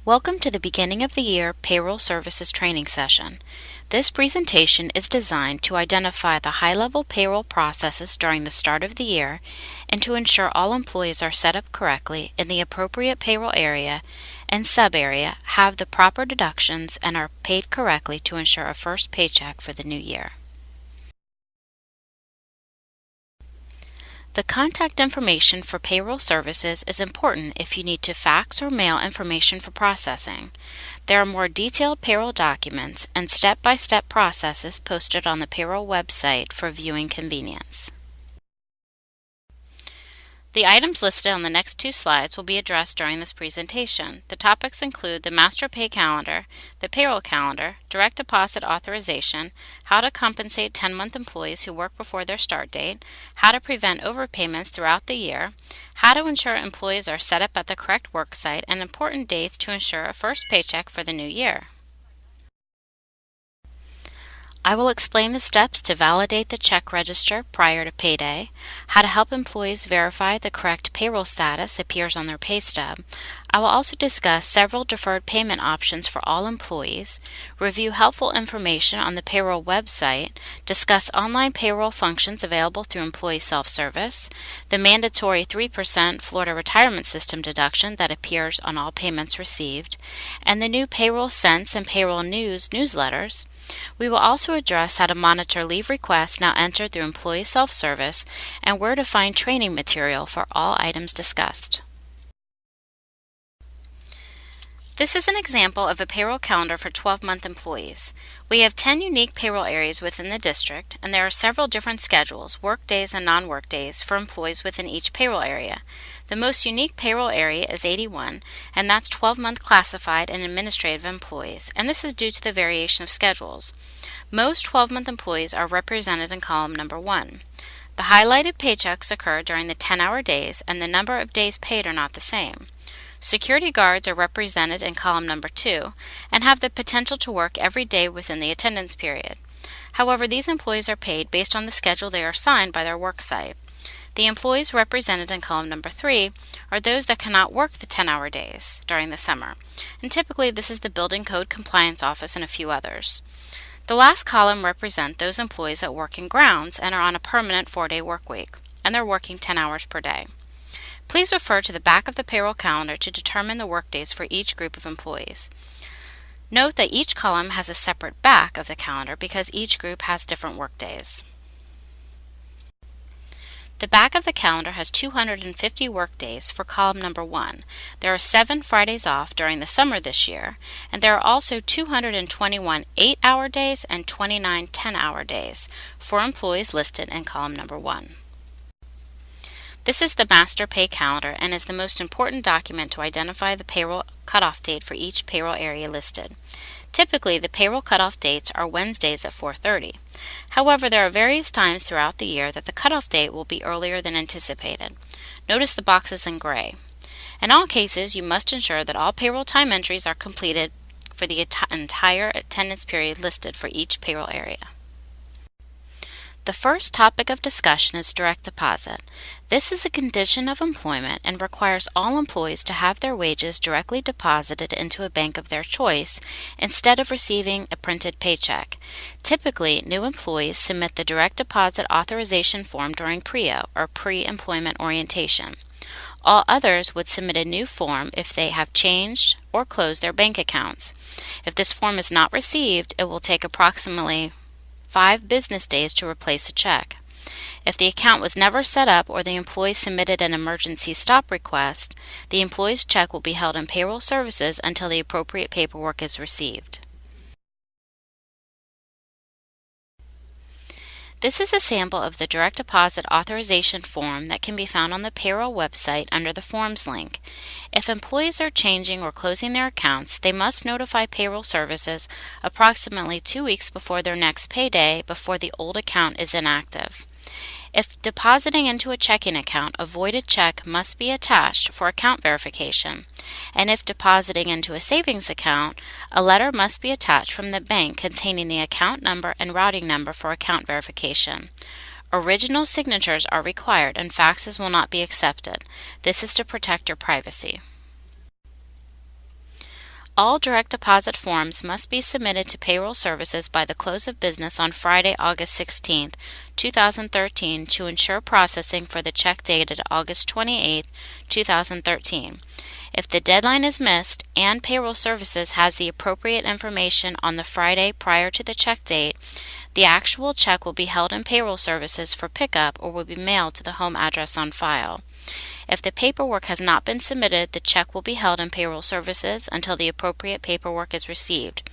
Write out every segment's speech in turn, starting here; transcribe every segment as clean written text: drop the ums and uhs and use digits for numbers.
Welcome to the beginning of the year Payroll Services training session. This presentation is designed to identify the high-level payroll processes during the start of the year and to ensure all employees are set up correctly in the appropriate payroll area and sub-area, have the proper deductions, and are paid correctly to ensure a first paycheck for the new year. The contact information for payroll services is important if you need to fax or mail information for processing. There are more detailed payroll documents and step-by-step processes posted on the payroll website for viewing convenience. The items listed on the next two slides will be addressed during this presentation. The topics include the master pay calendar, the payroll calendar, direct deposit authorization, how to compensate 10-month employees who work before their start date, how to prevent overpayments throughout the year, how to ensure employees are set up at the correct work site, and important dates to ensure a first paycheck for the new year. I will explain the steps to validate the check register prior to payday, how to help employees verify the correct payroll status appears on their pay stub. I will also discuss several deferred payment options for all employees, review helpful information on the payroll website, discuss online payroll functions available through employee self-service, the mandatory 3% Florida Retirement System deduction that appears on all payments received, and the new Payroll Sense and Payroll News newsletters. We will also address how to monitor leave requests now entered through employee self-service and where to find training material for all items discussed. This is an example of a payroll calendar for 12-month employees. We have 10 unique payroll areas within the district, and there are several different schedules, work days and non-work days, for employees within each payroll area. The most unique payroll area is 81, and that's 12-month classified and administrative employees, and this is due to the variation of schedules. Most 12-month employees are represented in column number 1. The highlighted paychecks occur during the 10-hour days, and the number of days paid are not the same. Security guards are represented in column number 2 and have the potential to work every day within the attendance period. However, these employees are paid based on the schedule they are assigned by their work site. The employees represented in column number 3 are those that cannot work the 10-hour days during the summer, and typically this is the Building Code Compliance Office and a few others. The last column represent those employees that work in grounds and are on a permanent 4-day work week, and they're working 10 hours per day. Please refer to the back of the payroll calendar to determine the workdays for each group of employees. Note that each column has a separate back of the calendar because each group has different workdays. The back of the calendar has 250 workdays for column number 1. There are 7 Fridays off during the summer this year, and there are also 221 8-hour days and 29 10-hour days for employees listed in column number 1. This is the master pay calendar and is the most important document to identify the payroll cutoff date for each payroll area listed. Typically, the payroll cutoff dates are Wednesdays at 4:30. However, there are various times throughout the year that the cutoff date will be earlier than anticipated. Notice the boxes in gray. In all cases, you must ensure that all payroll time entries are completed for the entire attendance period listed for each payroll area. The first topic of discussion is direct deposit. This is a condition of employment and requires all employees to have their wages directly deposited into a bank of their choice instead of receiving a printed paycheck. Typically, new employees submit the direct deposit authorization form during PREO, or pre-employment orientation. All others would submit a new form if they have changed or closed their bank accounts. If this form is not received, it will take approximately 5 business days to replace a check. If the account was never set up or the employee submitted an emergency stop request, the employee's check will be held in payroll services until the appropriate paperwork is received. This is a sample of the direct deposit authorization form that can be found on the payroll website under the Forms link. If employees are changing or closing their accounts, they must notify payroll services approximately 2 weeks before their next payday before the old account is inactive. If depositing into a checking account, a voided check must be attached for account verification. And if depositing into a savings account, a letter must be attached from the bank containing the account number and routing number for account verification. Original signatures are required and faxes will not be accepted. This is to protect your privacy. All direct deposit forms must be submitted to Payroll Services by the close of business on Friday, August 16, 2013 to ensure processing for the check dated August 28, 2013. If the deadline is missed and Payroll Services has the appropriate information on the Friday prior to the check date, the actual check will be held in Payroll Services for pickup or will be mailed to the home address on file. If the paperwork has not been submitted, the check will be held in Payroll Services until the appropriate paperwork is received.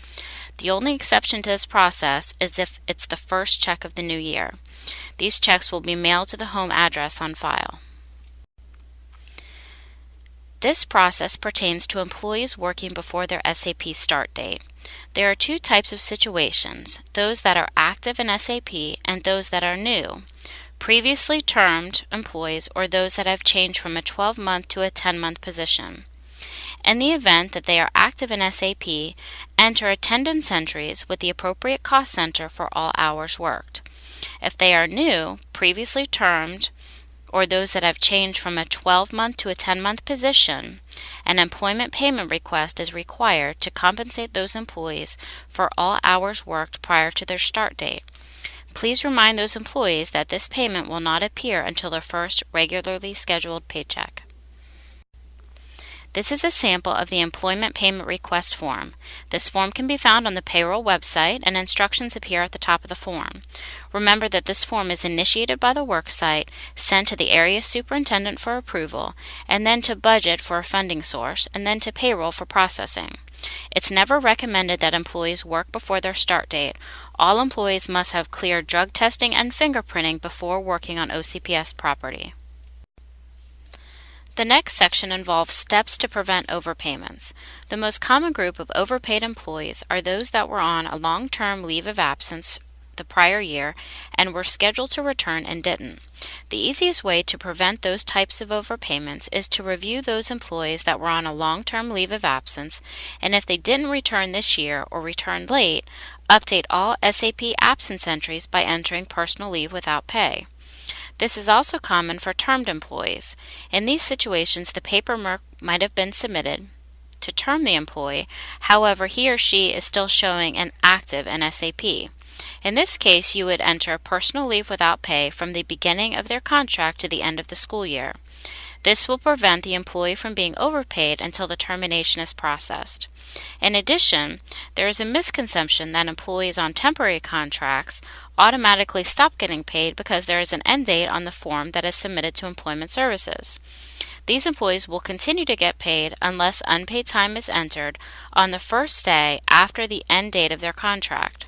The only exception to this process is if it's the first check of the new year. These checks will be mailed to the home address on file. This process pertains to employees working before their SAP start date. There are two types of situations, those that are active in SAP and those that are new. Previously termed employees or those that have changed from a 12-month to a 10-month position. In the event that they are active in SAP, enter attendance entries with the appropriate cost center for all hours worked. If they are new, previously termed, or those that have changed from a 12-month to a 10-month position, an employment payment request is required to compensate those employees for all hours worked prior to their start date. Please remind those employees that this payment will not appear until their first regularly scheduled paycheck. This is a sample of the Employment Payment Request form. This form can be found on the Payroll website and instructions appear at the top of the form. Remember that this form is initiated by the worksite, sent to the area superintendent for approval, and then to budget for a funding source, and then to payroll for processing. It's never recommended that employees work before their start date. All employees must have cleared drug testing and fingerprinting before working on OCPS property. The next section involves steps to prevent overpayments. The most common group of overpaid employees are those that were on a long-term leave of absence the prior year and were scheduled to return and didn't. The easiest way to prevent those types of overpayments is to review those employees that were on a long-term leave of absence, and if they didn't return this year or returned late, update all SAP absence entries by entering personal leave without pay. This is also common for termed employees. In these situations, the paperwork might have been submitted to term the employee, however, he or she is still showing an active in SAP. In this case, you would enter personal leave without pay from the beginning of their contract to the end of the school year. This will prevent the employee from being overpaid until the termination is processed. In addition, there is a misconception that employees on temporary contracts automatically stop getting paid because there is an end date on the form that is submitted to Employment Services. These employees will continue to get paid unless unpaid time is entered on the first day after the end date of their contract.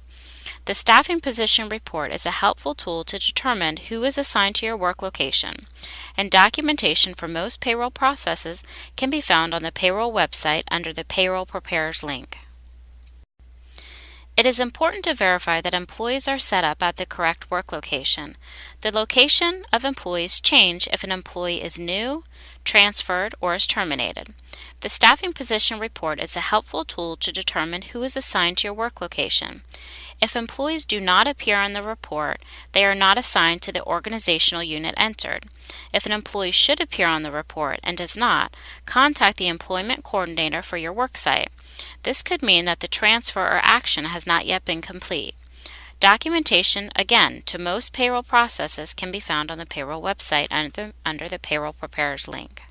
The Staffing Position Report is a helpful tool to determine who is assigned to your work location, and documentation for most payroll processes can be found on the Payroll website under the Payroll Preparers link. It is important to verify that employees are set up at the correct work location. The location of employees change if an employee is new, transferred, or is terminated. The Staffing Position Report is a helpful tool to determine who is assigned to your work location. If employees do not appear on the report, they are not assigned to the organizational unit entered. If an employee should appear on the report and does not, contact the employment coordinator for your worksite. This could mean that the transfer or action has not yet been complete. Documentation, again, to most payroll processes can be found on the Payroll website under the Payroll Preparers link.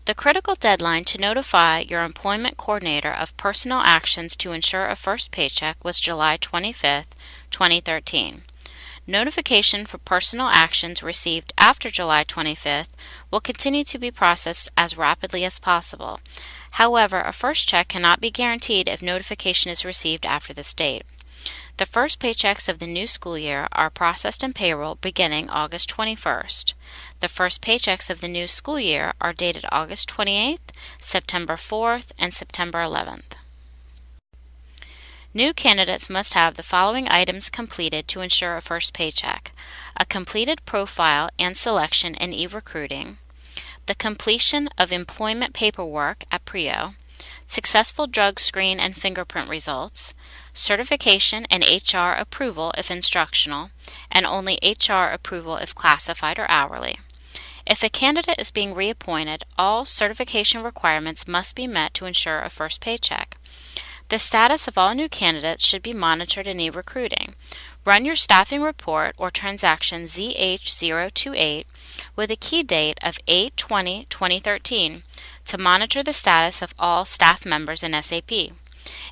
The critical deadline to notify your employment coordinator of personal actions to ensure a first paycheck was July 25, 2013. Notification for personal actions received after July 25th will continue to be processed as rapidly as possible. However, a first check cannot be guaranteed if notification is received after this date. The first paychecks of the new school year are processed in payroll beginning August 21st. The first paychecks of the new school year are dated August 28th, September 4th, and September 11th. New candidates must have the following items completed to ensure a first paycheck: a completed profile and selection in eRecruiting, the completion of employment paperwork at PRIO, successful drug screen and fingerprint results, certification and HR approval if instructional, and only HR approval if classified or hourly. If a candidate is being reappointed, all certification requirements must be met to ensure a first paycheck. The status of all new candidates should be monitored in e-recruiting. Run your staffing report or transaction ZH028 with a key date of 8/20/2013 to monitor the status of all staff members in SAP.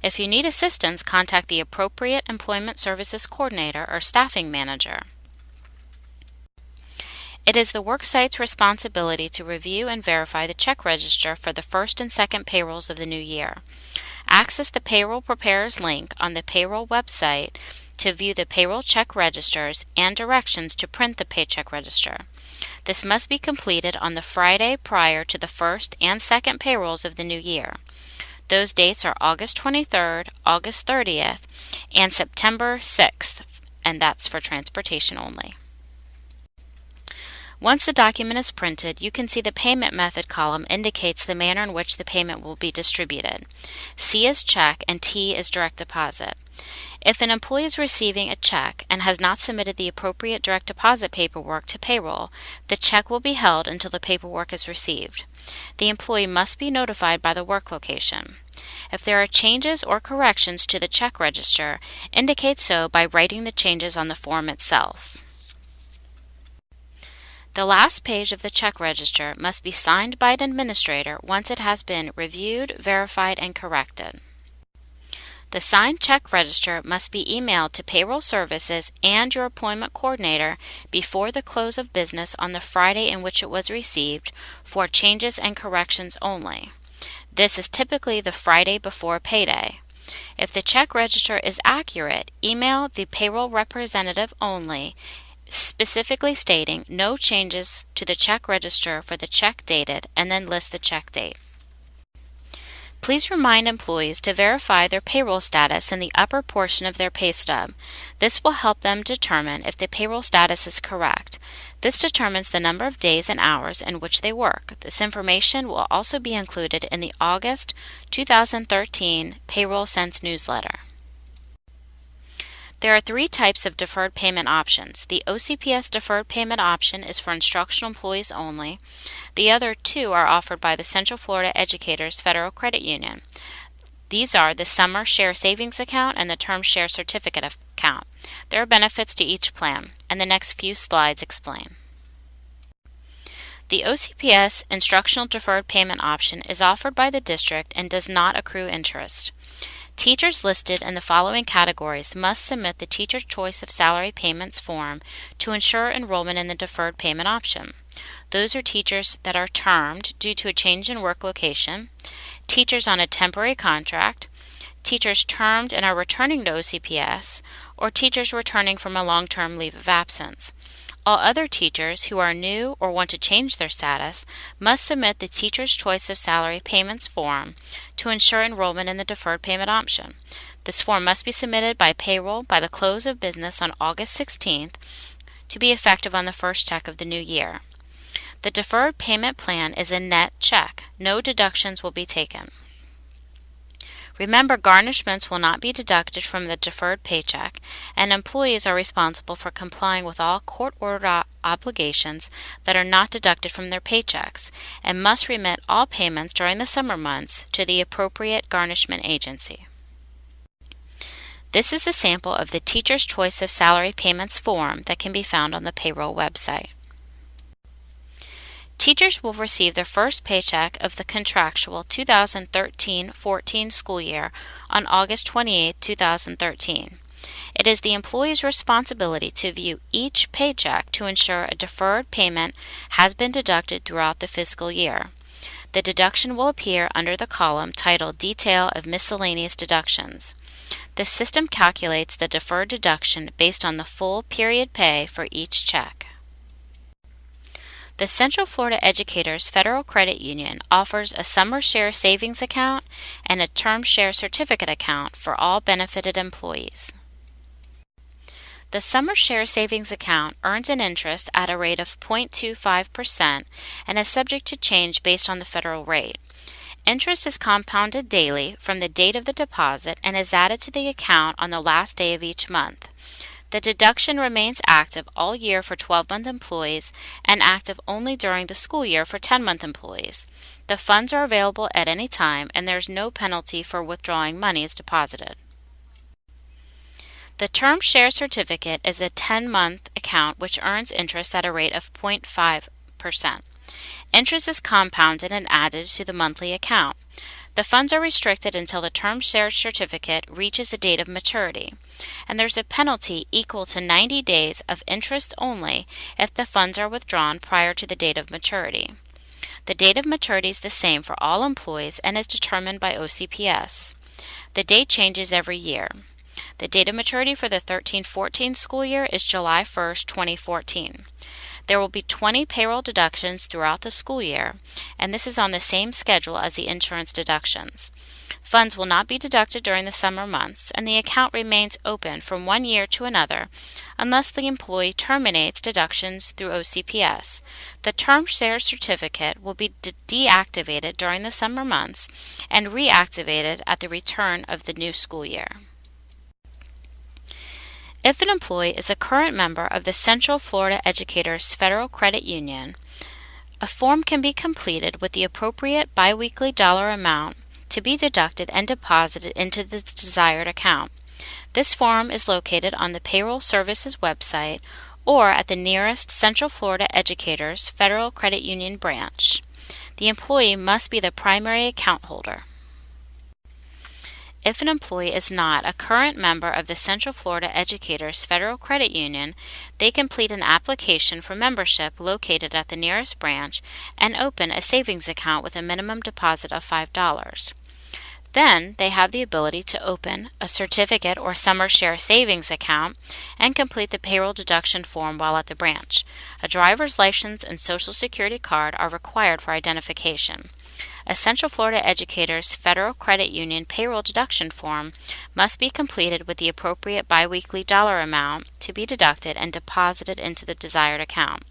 If you need assistance, contact the appropriate Employment Services Coordinator or Staffing Manager. It is the worksite's responsibility to review and verify the check register for the first and second payrolls of the new year. Access the Payroll Preparers link on the Payroll website to view the payroll check registers and directions to print the paycheck register. This must be completed on the Friday prior to the first and second payrolls of the new year. Those dates are August 23rd, August 30th, and September 6th, and that's for transportation only. Once the document is printed, you can see the payment method column indicates the manner in which the payment will be distributed. C is check and T is direct deposit. If an employee is receiving a check and has not submitted the appropriate direct deposit paperwork to payroll, the check will be held until the paperwork is received. The employee must be notified by the work location. If there are changes or corrections to the check register, indicate so by writing the changes on the form itself. The last page of the check register must be signed by an administrator once it has been reviewed, verified, and corrected. The signed check register must be emailed to Payroll Services and your employment coordinator before the close of business on the Friday in which it was received for changes and corrections only. This is typically the Friday before payday. If the check register is accurate, email the payroll representative only, specifically stating no changes to the check register for the check dated, and then list the check date. Please remind employees to verify their payroll status in the upper portion of their pay stub. This will help them determine if the payroll status is correct. This determines the number of days and hours in which they work. This information will also be included in the August 2013 Payroll Sense newsletter. There are 3 types of deferred payment options. The OCPS deferred payment option is for instructional employees only. The other 2 are offered by the Central Florida Educators Federal Credit Union. These are the Summer Share Savings Account and the Term Share Certificate Account. There are benefits to each plan, and the next few slides explain. The OCPS instructional deferred payment option is offered by the district and does not accrue interest. Teachers listed in the following categories must submit the Teacher Choice of Salary Payments form to ensure enrollment in the deferred payment option. Those are teachers that are termed due to a change in work location, teachers on a temporary contract, teachers termed and are returning to OCPS, or teachers returning from a long-term leave of absence. All other teachers who are new or want to change their status must submit the Teacher's Choice of Salary Payments form to ensure enrollment in the deferred payment option. This form must be submitted by payroll by the close of business on August 16th to be effective on the first check of the new year. The deferred payment plan is a net check. No deductions will be taken. Remember, garnishments will not be deducted from the deferred paycheck, and employees are responsible for complying with all court-ordered obligations that are not deducted from their paychecks, and must remit all payments during the summer months to the appropriate garnishment agency. This is a sample of the Teacher's Choice of Salary Payments form that can be found on the payroll website. Teachers will receive their first paycheck of the contractual 2013-14 school year on August 28, 2013. It is the employee's responsibility to view each paycheck to ensure a deferred payment has been deducted throughout the fiscal year. The deduction will appear under the column titled Detail of Miscellaneous Deductions. The system calculates the deferred deduction based on the full period pay for each check. The Central Florida Educators Federal Credit Union offers a Summer Share Savings Account and a Term Share Certificate Account for all benefited employees. The Summer Share Savings Account earns an interest at a rate of 0.25% and is subject to change based on the federal rate. Interest is compounded daily from the date of the deposit and is added to the account on the last day of each month. The deduction remains active all year for 12-month employees and active only during the school year for 10-month employees. The funds are available at any time, and there's no penalty for withdrawing monies deposited. The Term Share Certificate is a 10-month account which earns interest at a rate of 0.5%. Interest is compounded and added to the monthly account. The funds are restricted until the Term Share Certificate reaches the date of maturity, and there's a penalty equal to 90 days of interest only if the funds are withdrawn prior to the date of maturity. The date of maturity is the same for all employees and is determined by OCPS. The date changes every year. The date of maturity for the 13-14 school year is July 1st, 2014. There will be 20 payroll deductions throughout the school year, and this is on the same schedule as the insurance deductions. Funds will not be deducted during the summer months, and the account remains open from 1 year to another unless the employee terminates deductions through OCPS. The Term Share Certificate will be deactivated during the summer months and reactivated at the return of the new school year. If an employee is a current member of the Central Florida Educators Federal Credit Union, a form can be completed with the appropriate biweekly dollar amount to be deducted and deposited into the desired account. This form is located on the Payroll Services website or at the nearest Central Florida Educators Federal Credit Union branch. The employee must be the primary account holder. If an employee is not a current member of the Central Florida Educators Federal Credit Union, they complete an application for membership located at the nearest branch and open a savings account with a minimum deposit of $5. Then they have the ability to open a certificate or summer share savings account and complete the payroll deduction form while at the branch. A driver's license and Social Security card are required for identification. A Central Florida Educators Federal Credit Union payroll deduction form must be completed with the appropriate biweekly dollar amount to be deducted and deposited into the desired account.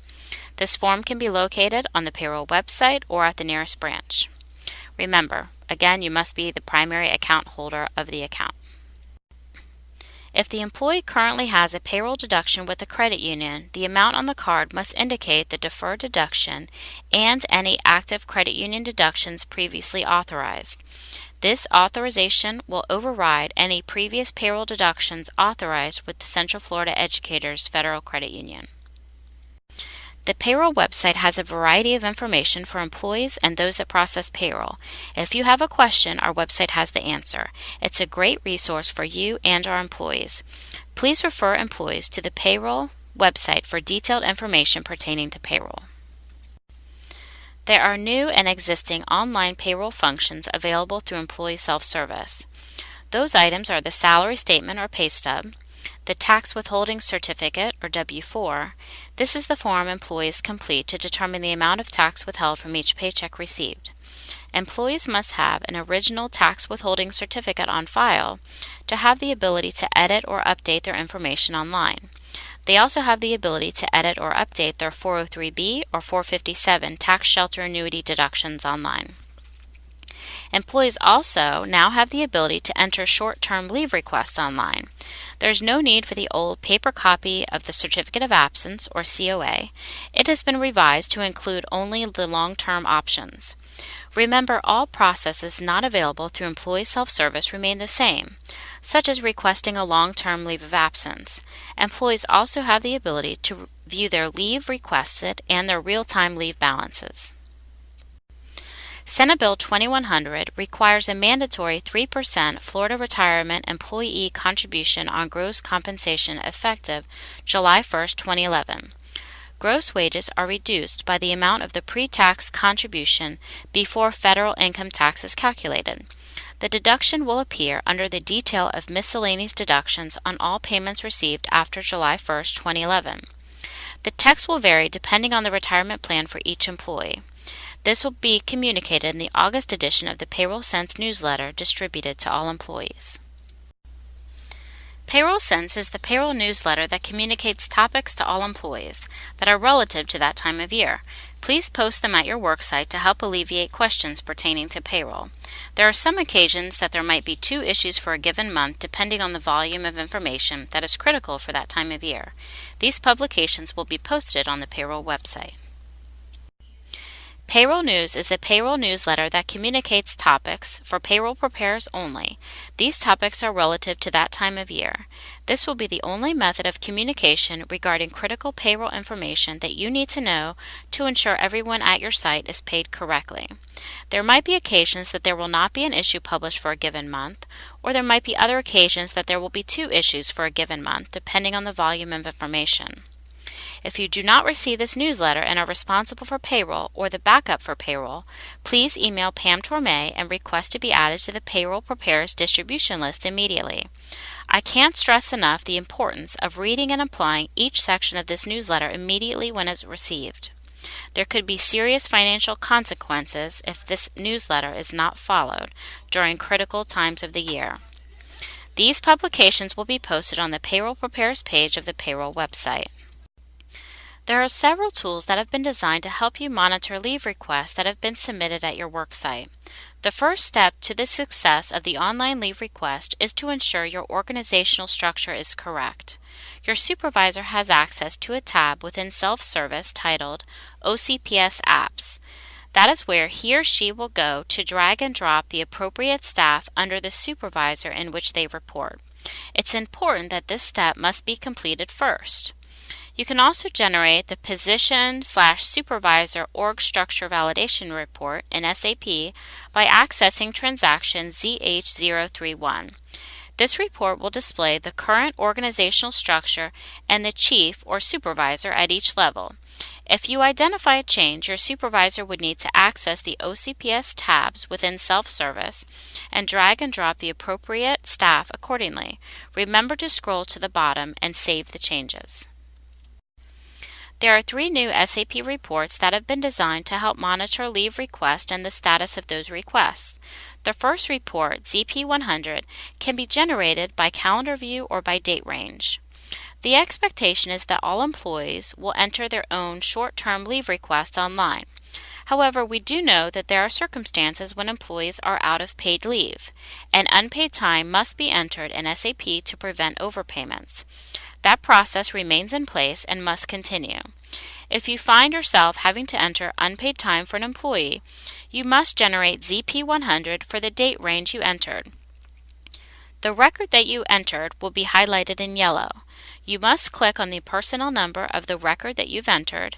This form can be located on the payroll website or at the nearest branch. Remember, again, you must be the primary account holder of the account. If the employee currently has a payroll deduction with the credit union, the amount on the card must indicate the deferred deduction and any active credit union deductions previously authorized. This authorization will override any previous payroll deductions authorized with the Central Florida Educators Federal Credit Union. The payroll website has a variety of information for employees and those that process payroll. If you have a question, our website has the answer. It's a great resource for you and our employees. Please refer employees to the payroll website for detailed information pertaining to payroll. There are new and existing online payroll functions available through employee self-service. Those items are the salary statement or pay stub, the tax withholding certificate or W-4. This is the form employees complete to determine the amount of tax withheld from each paycheck received. Employees must have an original tax withholding certificate on file to have the ability to edit or update their information online. They also have the ability to edit or update their 403B or 457 tax shelter annuity deductions online. Employees also now have the ability to enter short-term leave requests online. There's no need for the old paper copy of the Certificate of Absence, or COA. It has been revised to include only the long-term options. Remember, all processes not available through employee self-service remain the same, such as requesting a long-term leave of absence. Employees also have the ability to view their leave requested and their real-time leave balances. Senate Bill 2100 requires a mandatory 3% Florida Retirement Employee Contribution on gross compensation effective July 1, 2011. Gross wages are reduced by the amount of the pre-tax contribution before federal income tax is calculated. The deduction will appear under the detail of miscellaneous deductions on all payments received after July 1, 2011. The text will vary depending on the retirement plan for each employee. This will be communicated in the August edition of the Payroll Sense newsletter distributed to all employees. Payroll Sense is the payroll newsletter that communicates topics to all employees that are relative to that time of year. Please post them at your worksite to help alleviate questions pertaining to payroll. There are some occasions that there might be 2 issues for a given month depending on the volume of information that is critical for that time of year. These publications will be posted on the payroll website. Payroll News is a payroll newsletter that communicates topics for payroll preparers only. These topics are relative to that time of year. This will be the only method of communication regarding critical payroll information that you need to know to ensure everyone at your site is paid correctly. There might be occasions that there will not be an issue published for a given month, or there might be other occasions that there will be 2 issues for a given month, depending on the volume of information. If you do not receive this newsletter and are responsible for payroll or the backup for payroll, please email Pam Tormay and request to be added to the Payroll Preparers distribution list immediately. I can't stress enough the importance of reading and applying each section of this newsletter immediately when it's received. There could be serious financial consequences if this newsletter is not followed during critical times of the year. These publications will be posted on the Payroll Preparers page of the payroll website. There are several tools that have been designed to help you monitor leave requests that have been submitted at your worksite. The first step to the success of the online leave request is to ensure your organizational structure is correct. Your supervisor has access to a tab within self-service titled OCPS Apps. That is where he or she will go to drag and drop the appropriate staff under the supervisor in which they report. It's important that this step must be completed first. You can also generate the Position/Supervisor Org Structure Validation Report in SAP by accessing transaction ZH031. This report will display the current organizational structure and the chief or supervisor at each level. If you identify a change, your supervisor would need to access the OCPS tabs within self-service and drag and drop the appropriate staff accordingly. Remember to scroll to the bottom and save the changes. There are 3 new SAP reports that have been designed to help monitor leave requests and the status of those requests. The first report, ZP100, can be generated by calendar view or by date range. The expectation is that all employees will enter their own short-term leave requests online. However, we do know that there are circumstances when employees are out of paid leave, and unpaid time must be entered in SAP to prevent overpayments. That process remains in place and must continue. If you find yourself having to enter unpaid time for an employee, you must generate ZP100 for the date range you entered. The record that you entered will be highlighted in yellow. You must click on the personnel number of the record that you've entered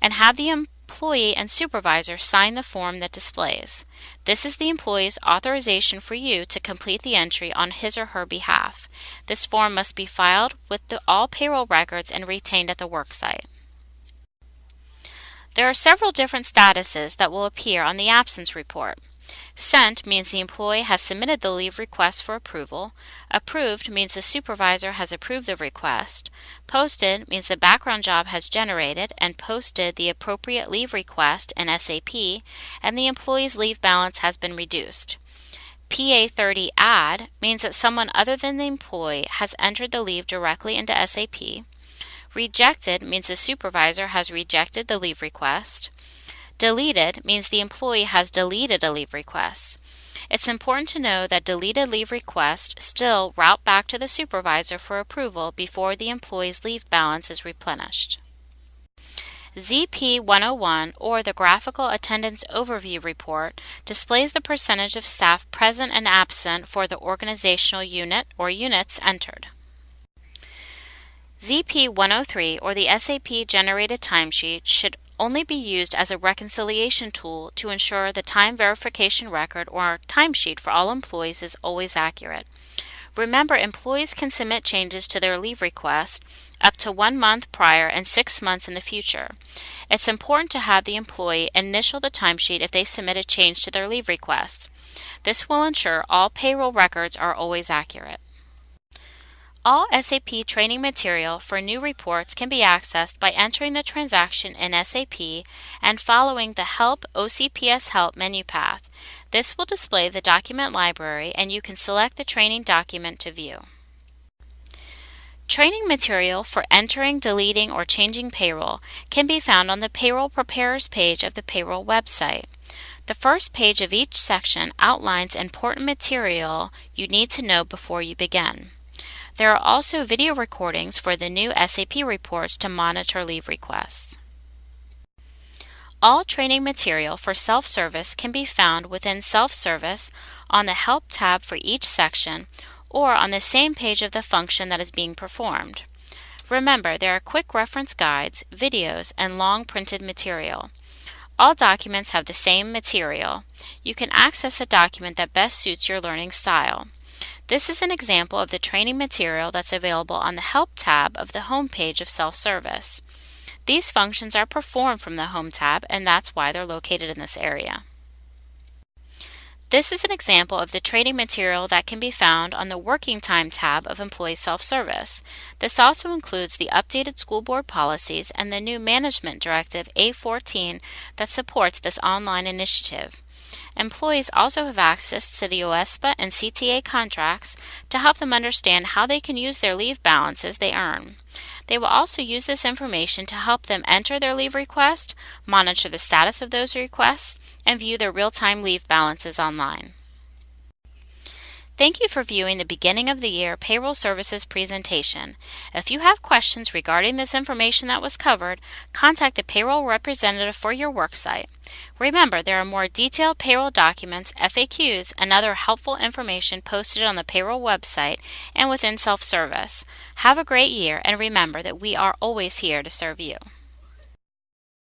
and have the employee and supervisor sign the form that displays. This is the employee's authorization for you to complete the entry on his or her behalf. This form must be filed with all payroll records and retained at the worksite. There are several different statuses that will appear on the absence report. Sent means the employee has submitted the leave request for approval. Approved means the supervisor has approved the request. Posted means the background job has generated and posted the appropriate leave request in SAP, and the employee's leave balance has been reduced. PA30 add means that someone other than the employee has entered the leave directly into SAP. Rejected means the supervisor has rejected the leave request. Deleted means the employee has deleted a leave request. It's important to know that deleted leave requests still route back to the supervisor for approval before the employee's leave balance is replenished. ZP101, or the Graphical Attendance Overview Report, displays the percentage of staff present and absent for the organizational unit or units entered. ZP103, or the SAP Generated Timesheet, should only be used as a reconciliation tool to ensure the time verification record or timesheet for all employees is always accurate. Remember, employees can submit changes to their leave request up to 1 month prior and 6 months in the future. It's important to have the employee initial the timesheet if they submit a change to their leave request. This will ensure all payroll records are always accurate. All SAP training material for new reports can be accessed by entering the transaction in SAP and following the Help OCPS Help menu path. This will display the document library and you can select the training document to view. Training material for entering, deleting, or changing payroll can be found on the Payroll Preparers page of the Payroll website. The first page of each section outlines important material you need to know before you begin. There are also video recordings for the new SAP reports to monitor leave requests. All training material for self-service can be found within Self-Service on the Help tab for each section or on the same page of the function that is being performed. Remember, there are quick reference guides, videos, and long printed material. All documents have the same material. You can access the document that best suits your learning style. This is an example of the training material that's available on the Help tab of the home page of Self-Service. These functions are performed from the Home tab, and that's why they're located in this area. This is an example of the training material that can be found on the Working Time tab of Employee Self-Service. This also includes the updated school board policies and the new Management Directive A14 that supports this online initiative. Employees also have access to the OSPA and CTA contracts to help them understand how they can use their leave balances they earn. They will also use this information to help them enter their leave request, monitor the status of those requests, and view their real-time leave balances online. Thank you for viewing the beginning of the year Payroll Services presentation. If you have questions regarding this information that was covered, contact the payroll representative for your worksite. Remember, there are more detailed payroll documents, FAQs, and other helpful information posted on the payroll website and within Self-Service. Have a great year, and remember that we are always here to serve you.